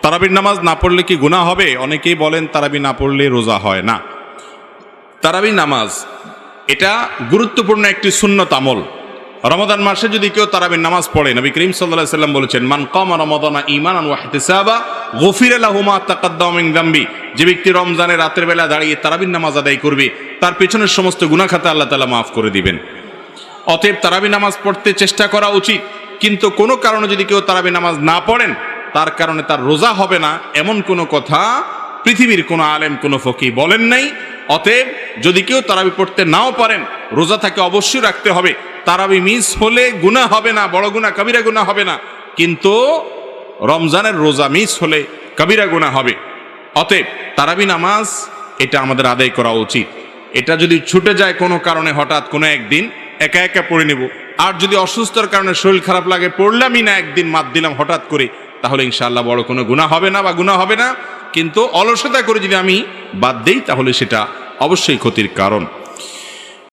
তারাবির নামাজ না পড়লে কি গুনাহ হবে? অনেকেই বলেন তারাবি না পড়লে রোজা হয় না। তারাবি নামাজ এটা গুরুত্বপূর্ণ একটি সুন্নত আমল। রমাদান মাসে যদি কেউ তারাবির নামাজ পড়ে, নবী করিম সাল্লাল্লাহু আলাইহি ওয়াসাল্লাম বলেছেন, মান কামা রমাদানা ঈমানান ওয়া ইহতিসাবা গুফিরা লাহু মা তাকাদ্দামা মিন যামবি। যে ব্যক্তি রমজানে রাতের বেলা দাঁড়িয়ে তারাবির নামাজ আদায় করবে, তার পেছনের সমস্ত গুনাহ খাতা আল্লাহ তাআলা মাফ করে দিবেন। অতএব তারাবি নামাজ পড়তে চেষ্টা করা উচিত। কিন্তু কোনো কারণে যদি কেউ তারাবি নামাজ না পড়েন, তার কারণে তার রোজা হবে না, এমন কোনো কথা পৃথিবীর কোনো আলেম, কোনো ফকি বলেন নাই। অতএব যদি কেউ তারাবি পড়তে নাও পারেন, রোজা তাকে অবশ্যই রাখতে হবে। তারাবি মিস হলে গুনাহ হবে না, বড় গুনাহ কবিরা গুনাহ হবে না, কিন্তু রমজানের রোজা মিস হলে কবিরা গুনাহ হবে। অতএব তারাবি নামাজ এটা আমাদের আদায় করা উচিত। এটা যদি ছুটে যায় কোনো কারণে, হঠাৎ কোনো একদিন একা একা পড়ে নেব। আর যদি অসুস্থতার কারণে শরীর খারাপ লাগে, পড়লামই না, একদিন মাত দিলাম হঠাৎ করে, তাহলে ইনশাআল্লাহ বড় কোনো গুনাহ হবে না বা গুনাহ হবে না। কিন্তু অলসতা করে যদি আমি বাদ দেই, তাহলে সেটা অবশ্যই ক্ষতির কারণ।